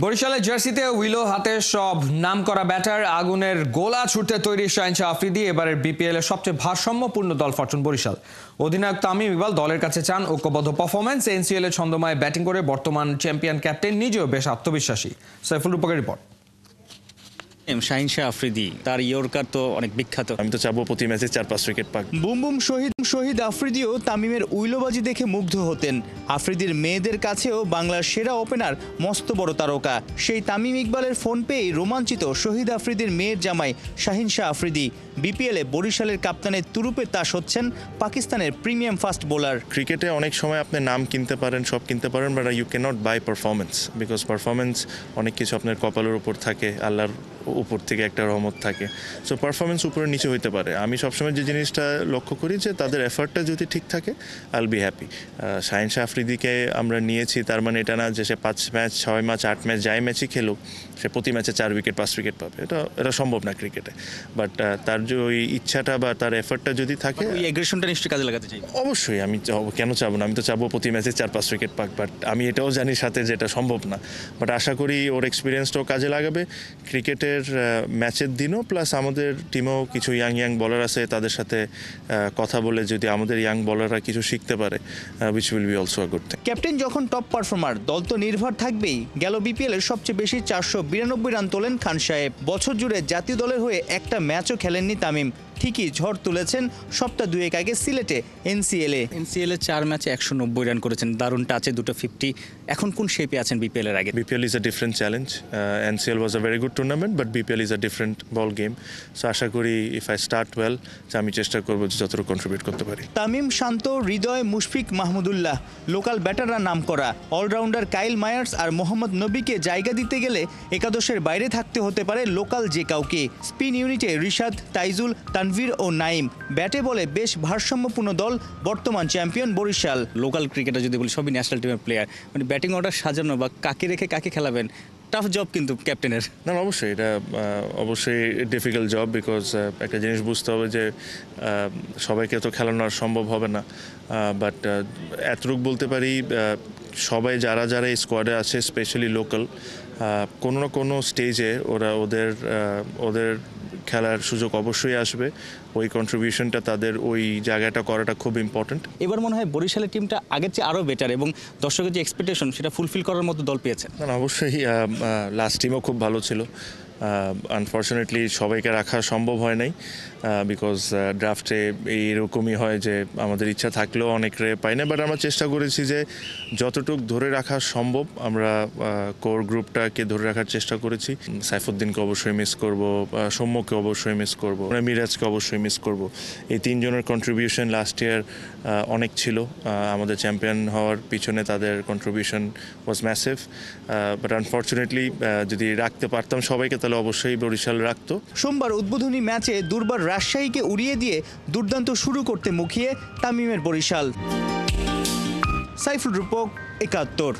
বরিশালের জার্সিতে উইলো হাতে সব নামকরা ব্যাটার, আগুনের গোলা ছুটতে তৈরি শাহিন শাহ আফ্রিদি। এবারের বিপিএল এর সবচেয়ে ভারসাম্যপূর্ণ দল ফরচুন বরিশাল। অধিনায়ক তামিম ইকবাল দলের কাছে চান ঐক্যবদ্ধ পারফরম্যান্স। এনসিএল এর ছন্দময় ব্যাটিং করে বর্তমান চ্যাম্পিয়ন ক্যাপ্টেন নিজেও বেশ আত্মবিশ্বাসী। সাইফুল রূপকের রিপোর্ট। শাহিন শাহ আফ্রিদি তার ইয়র্কার তো অনেক বিখ্যাত। আমি তো চাবো প্রতি ম্যাচে 4-5 উইকেট পাক। বুম বুম শহীদ আফ্রিদিও তামিমের উইলোবাজি দেখে মুগ্ধ হতেন। আফ্রিদির মেয়েদের কাছেও বাংলার সেরা ওপেনার, মস্ত বড় তারকা। সেই তামিম ইকবালের ফোন পেয়েই রোমাঞ্চিত শহীদ আফ্রিদির মেয়ের জামাই শাহিন শাহ আফ্রিদি। বিপিএলে বরিশালের কাপ্তানের তুরুপে তাস হচ্ছেন পাকিস্তানের প্রিমিয়াম ফাস্ট বোলার। ক্রিকেটে অনেক সময় আপনি নাম কিনতে পারেন, সব কিনতে পারেন, but you can not buy performance, because performance অনেক কিছু আপনার কপালের উপর থাকে, আল্লাহর উপর থেকে একটা রহমত থাকে। সো পারফরমেন্স উপরে নিচে হইতে পারে। আমি সবসময় যে জিনিসটা লক্ষ্য করি যে তাদের এফার্টটা যদি ঠিক থাকে, I'll be happy. Shaheen Shah আফ্রিদিকে আমরা নিয়েছি, তার মানে এটা না যে সে 5 ম্যাচ 6 ম্যাচ 8 ম্যাচ যাই ম্যাচই খেলুক সে প্রতি ম্যাচে 4 উইকেট 5 উইকেট পাবে। এটা সম্ভব না ক্রিকেটে। বাট তার যে ওই ইচ্ছাটা বা তার এফার্টটা যদি থাকে, ওই অ্যাগ্রেশনটা নিশ্চয়ই কাজে লাগাতে চাই। অবশ্যই আমি কেন চাবো না, আমি তো চাবো প্রতি ম্যাচে 4-5 উইকেট পাক। বাট আমি এটাও জানি সাথে যে এটা সম্ভব না। বাট আশা করি ওর এক্সপিরিয়েন্সটাও কাজে লাগাবে ক্রিকেটের ম্যাচের দিনও। প্লাস আমাদের টিমেও কিছু ইয়াং বলার আছে, তাদের সাথে কথা বলে যদি আমাদের ইয়াং বলাররা কিছু শিখতে পারে, which will be also a good thing. Captain যখন টপ পারফর্মার, দল তো নির্ভর থাকবেই। গেল বিপিএল এর সবচেয়ে বেশি 492 রান তোলেন খান সাহেব। বছর জুড়ে জাতীয় দলের হয়ে একটা ম্যাচও খেলেননি তামিম। ঠিকই ঝড় তুলেছেন সপ্তাহ দুয়েক আগে সিলেটে এনসিএল এ 4 ম্যাচে 190 রান করেছেন, দারুণ টাচে 2 50। এখন কোন শেপে আছেন বিপিএল এর আগে? BPL is a different challenge. NCL was a very good tournament, but BPL is a different ball game. So আশা করি ইফ আই স্টার্ট ওয়েল, আমি চেষ্টা করবো যে যতটুকু কন্ট্রিবিউট করতে পারি। তামিম শান্ত, হৃদয়, মুশফিক মাহমুদুল্লাহ, লোকাল ব্যাটাররা নাম করা। অলরাউন্ডার কাইল মায়ার্স আর মোহাম্মদ নবীকে জায়গা দিতে গেলে একাদশের বাইরে থাকতে হতে পারে লোকাল যে কাউকে। স্পিন ইউনিটে রিশাদ, তাইজুল, তানভীর ও নাইম। ব্যাটে বলে বেশ ভারসাম্যপূর্ণ দল বর্তমান চ্যাম্পিয়ন বরিশাল। লোকাল ক্রিকেটার যদি বলি, সবই ন্যাশনাল টিমের প্লেয়ার। মানে ব্যাটিং অর্ডার সাজানো বা কাকে রেখে কাকে খেলাবেন, টাফ জব কিন্তু ক্যাপ্টেনের। না, অবশ্যই এটা অবশ্যই ডিফিকাল্ট জব, বিকজ একটা জিনিস বুঝতে হবে যে সবাইকে তো খেলানো আর সম্ভব হবে না। বাট এতটুকু বলতে পারি, সবাই যারা এই স্কোয়াডে আছে, স্পেশালি লোকাল, কোনো না কোনো স্টেজে ওরা ওদের খেলার সুযোগ অবশ্যই আসবে। ওই কন্ট্রিবিউশনটা তাদের ওই জায়গাটা করাটা খুব ইম্পর্টেন্ট। এবার মনে হয় বরিশালের টিমটা আগের চেয়ে আরও বেটার এবং দর্শকের যে এক্সপেকটেশন সেটা ফুলফিল করার মতো দল পেয়েছে। না, অবশ্যই লাস্ট টিমও খুব ভালো ছিল। আনফর্চুনেটলি সবাইকে রাখা সম্ভব হয় নাই, বিকজ ড্রাফটে এইরকমই হয় যে আমাদের ইচ্ছা থাকলেও অনেকে পাই না। বাট আমরা চেষ্টা করেছি যে যতটুকু ধরে রাখা সম্ভব আমরা কোর গ্রুপটাকে ধরে রাখার চেষ্টা করেছি। সাইফুদ্দিনকে অবশ্যই মিস করব, সৌম্যকে অবশ্যই মিস করব, মিরাজকে অবশ্যই মিস করব। এই 3 জনের কন্ট্রিবিউশন লাস্ট ইয়ার অনেক ছিল। আমাদের চ্যাম্পিয়ন হওয়ার পিছনে তাদের contribution was massive. But unfortunately যদি রাখতে পারতাম সবাইকে, তাহলে অবশ্যই বরিশাল রাখতো। সোমবার উদ্বোধনী ম্যাচে দুর্বার রাজশাহীকে উড়িয়ে দিয়ে দুর্দান্ত শুরু করতে মুখিয়ে তামিমের বরিশাল। সাইফুল রূপক, 71।